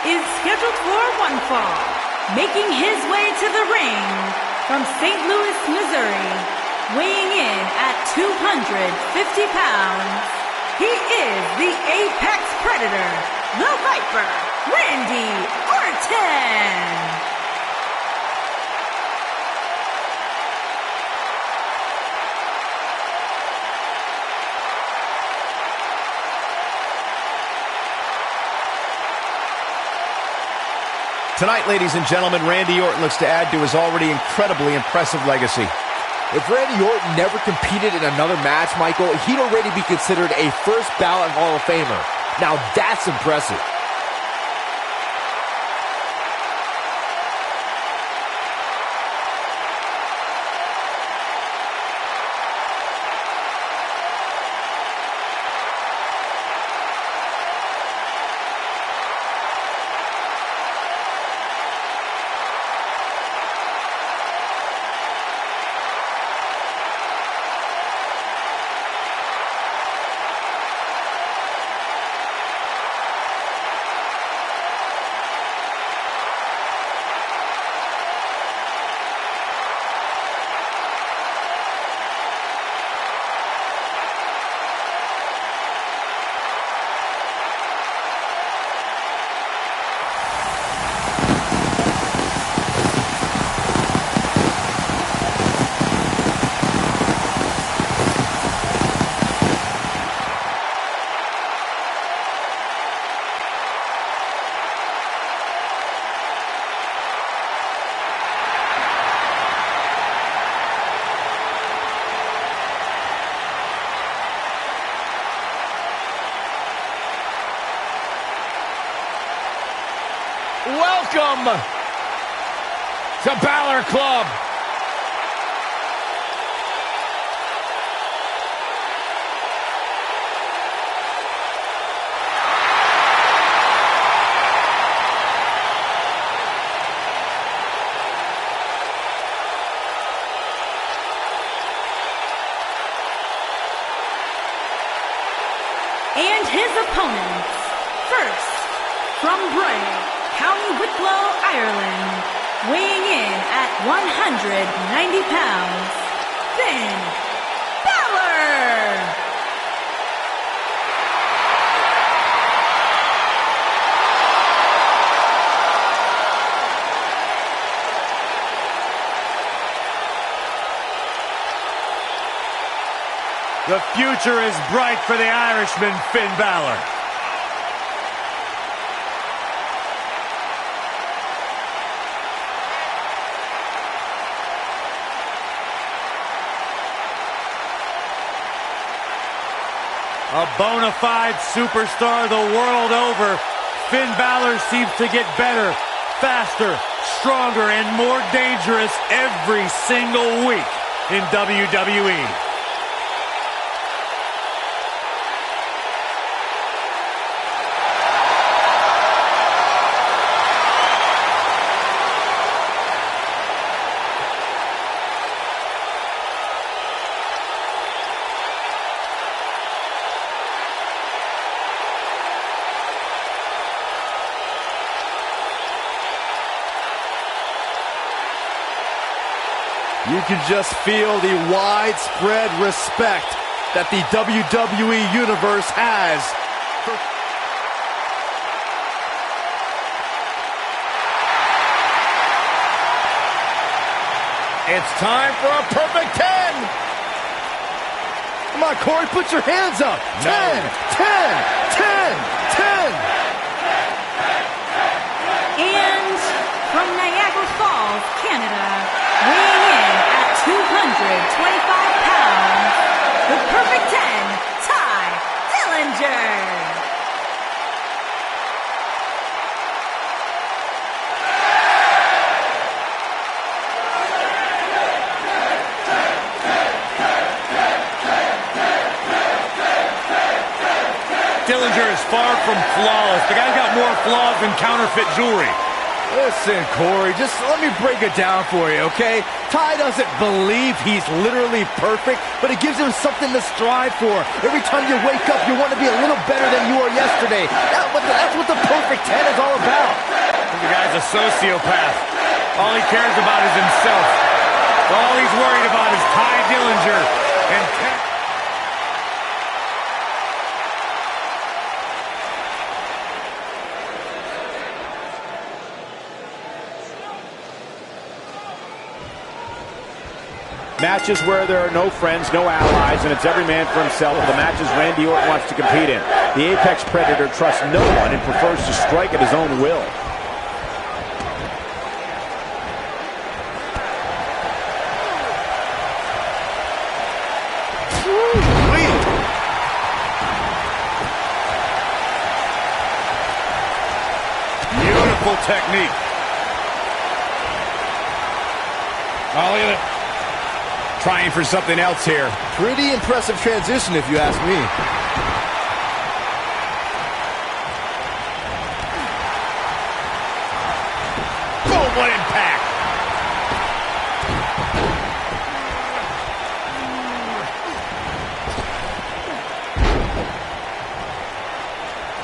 is scheduled for one fall. Making his way to the ring from St. Louis, Missouri, weighing in at 250 pounds, he is the Apex Predator, the Viper, Randy Orton. Tonight, ladies and gentlemen, Randy Orton looks to add to his already incredibly impressive legacy. If Randy Orton never competed in another match, Michael, he'd already be considered a first ballot Hall of Famer. Now that's impressive. Welcome to Balor Club. And his opponents, first, from Bray, County Wicklow, Ireland, weighing in at 190 pounds, Finn Balor! The future is bright for the Irishman, Finn Balor. A bona fide superstar the world over, Finn Balor seems to get better, faster, stronger, and more dangerous every single week in WWE. You can just feel the widespread respect that the WWE Universe has for... It's time for a perfect 10! Come on, Corey, put your hands up! 10, 10, 10, 10! And from Niagara Falls, Canada, weighing in at 225 pounds, the perfect 10, Ty Dillinger. Dillinger is far from flawless. The guy's got more flaws than counterfeit jewelry. Listen, Corey, just let me break it down for you, okay? Ty doesn't believe he's literally perfect, but it gives him something to strive for. Every time you wake up, you want to be a little better than you were yesterday. That's what the perfect 10 is all about. The guy's a sociopath. All he cares about is himself. All he's worried about is Ty Dillinger and Matches where there are no friends, no allies, and it's every man for himself. The matches Randy Orton wants to compete in. The Apex Predator trusts no one and prefers to strike at his own will. beautiful technique. Oh, look at it. Trying for something else here. Pretty impressive transition, if you ask me. Boom, what impact.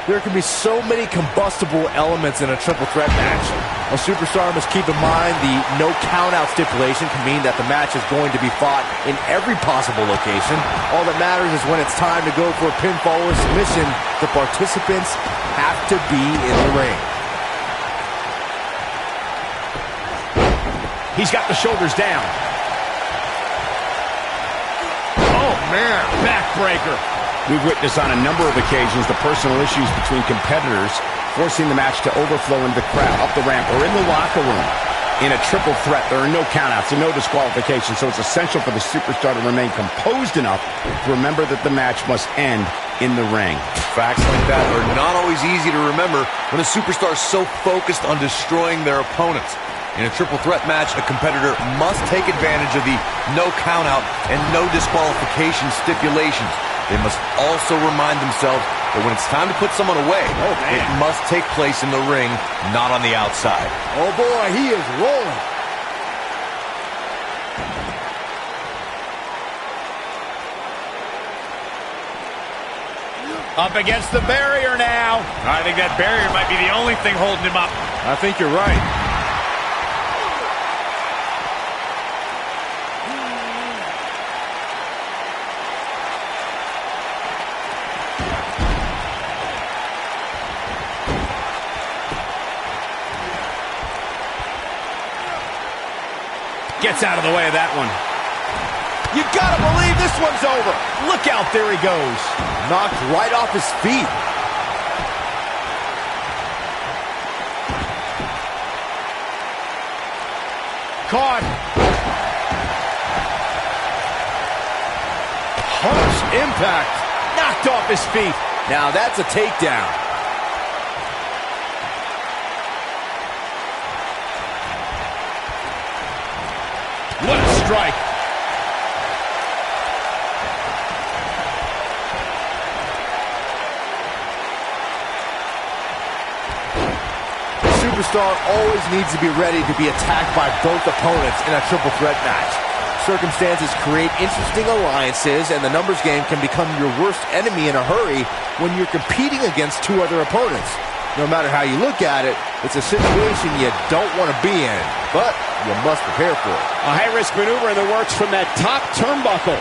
There can be so many combustible elements in a triple threat match. A superstar must keep in mind the no count-out stipulation can mean that the match is going to be fought in every possible location. All that matters is when it's time to go for a pinfall or submission, the participants have to be in the ring. He's got the shoulders down. Oh, man, backbreaker. We've witnessed on a number of occasions the personal issues between competitors forcing the match to overflow into the crowd, up the ramp, or in the locker room. In a triple threat, there are no countouts and no disqualifications, so it's essential for the superstar to remain composed enough to remember that the match must end in the ring. Facts like that are not always easy to remember when a superstar is so focused on destroying their opponents. In a triple threat match, a competitor must take advantage of the no countout and no disqualification stipulations. They must also remind themselves that when it's time to put someone away, it must take place in the ring, not on the outside. Oh boy, he is rolling. Up against the barrier now. I think that barrier might be the only thing holding him up. I think you're right. Gets out of the way of that one. You gotta believe this one's over. Look out, there he goes. Knocked right off his feet. Caught. Harsh impact. Knocked off his feet. Now that's a takedown. What a strike. The superstar always needs to be ready to be attacked by both opponents in a triple threat match. Circumstances create interesting alliances, and the numbers game can become your worst enemy in a hurry when you're competing against two other opponents. No matter how you look at it, it's a situation you don't want to be in, but you must prepare for it. A high-risk maneuver in the works from that top turnbuckle.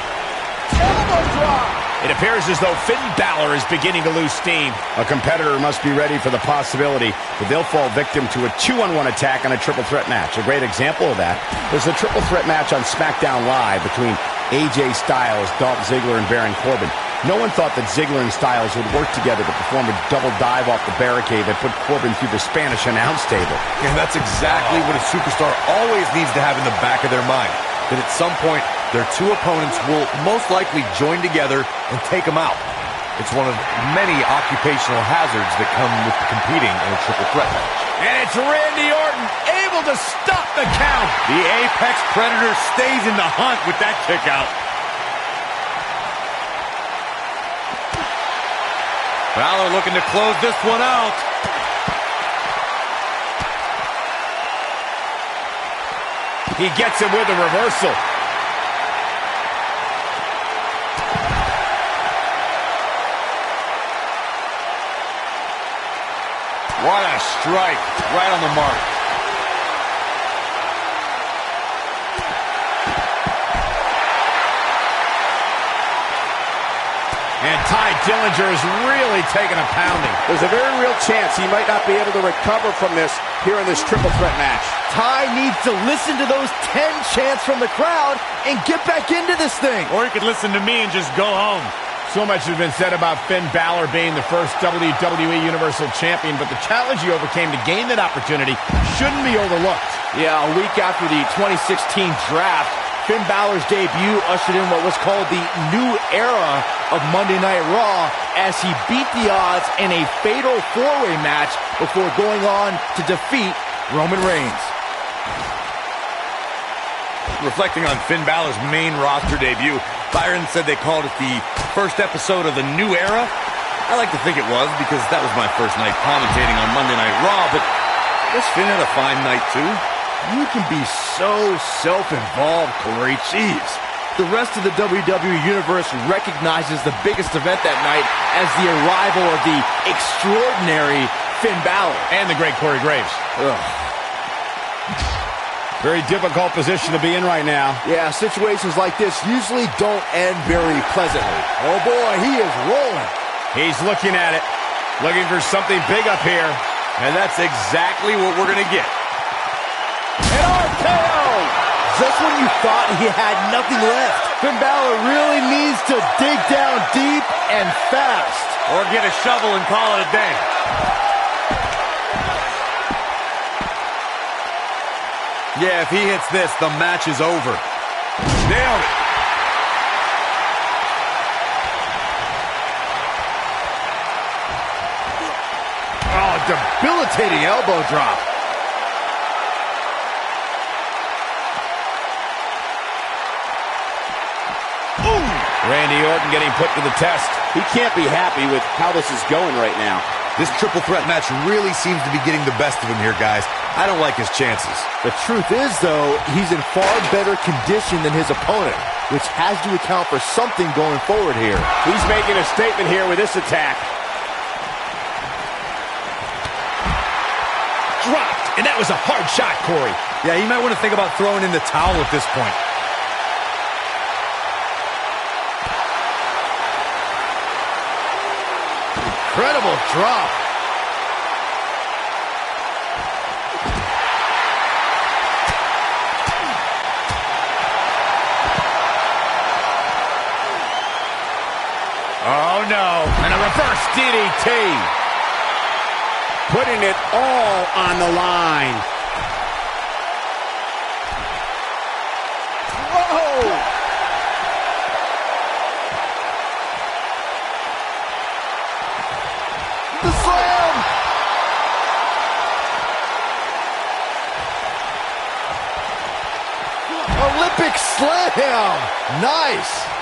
Elbow drop. It appears as though Finn Balor is beginning to lose steam. A competitor must be ready for the possibility that they'll fall victim to a 2-on-1 attack in a triple threat match. A great example of that was the triple threat match on SmackDown Live between AJ Styles, Dolph Ziggler, and Baron Corbin. No one thought that Ziggler and Styles would work together to perform a double dive off the barricade that put Corbin through the Spanish announce table. And that's exactly what a superstar always needs to have in the back of their mind. That at some point, their two opponents will most likely join together and take them out. It's one of many occupational hazards that come with competing in a triple threat match. And it's Randy Orton able to stop the count. The Apex Predator stays in the hunt with that kick out. Balor looking to close this one out. He gets him with a reversal. What a strike. Right on the mark. And Ty Dillinger is really taking a pounding. There's a very real chance he might not be able to recover from this here in this triple threat match. Ty needs to listen to those 10 chants from the crowd and get back into this thing. Or he could listen to me and just go home. So much has been said about Finn Balor being the first WWE Universal Champion, but the challenge he overcame to gain that opportunity shouldn't be overlooked. Yeah, a week after the 2016 draft, Finn Balor's debut ushered in what was called the new era of Monday Night Raw as he beat the odds in a fatal four-way match before going on to defeat Roman Reigns. Reflecting on Finn Balor's main roster debut, Byron said they called it the first episode of the new era. I like to think it was because that was my first night commentating on Monday Night Raw, but I guess Finn had a fine night too. You can be so self-involved, Corey. Jeez. The rest of the WWE Universe recognizes the biggest event that night as the arrival of the extraordinary Finn Balor. And the great Corey Graves. Ugh. Very difficult position to be in right now. Yeah, situations like this usually don't end very pleasantly. Oh boy, he is rolling. He's looking at it, looking for something big up here. And that's exactly what we're going to get. An RKO! Just when you thought he had nothing left. Finn Balor really needs to dig down deep and fast. Or get a shovel and call it a day. Yeah, if he hits this, the match is over. Nailed it. Oh, debilitating elbow drop. Randy Orton getting put to the test. He can't be happy with how this is going right now. This triple threat match really seems to be getting the best of him here, guys. I don't like his chances. The truth is, though, he's in far better condition than his opponent, which has to account for something going forward here. He's making a statement here with this attack. Dropped, and that was a hard shot, Corey. Yeah, you might want to think about throwing in the towel at this point. Incredible drop. Oh, no. And a reverse DDT. Putting it all on the line. Whoa! The slam! Olympic slam! Nice!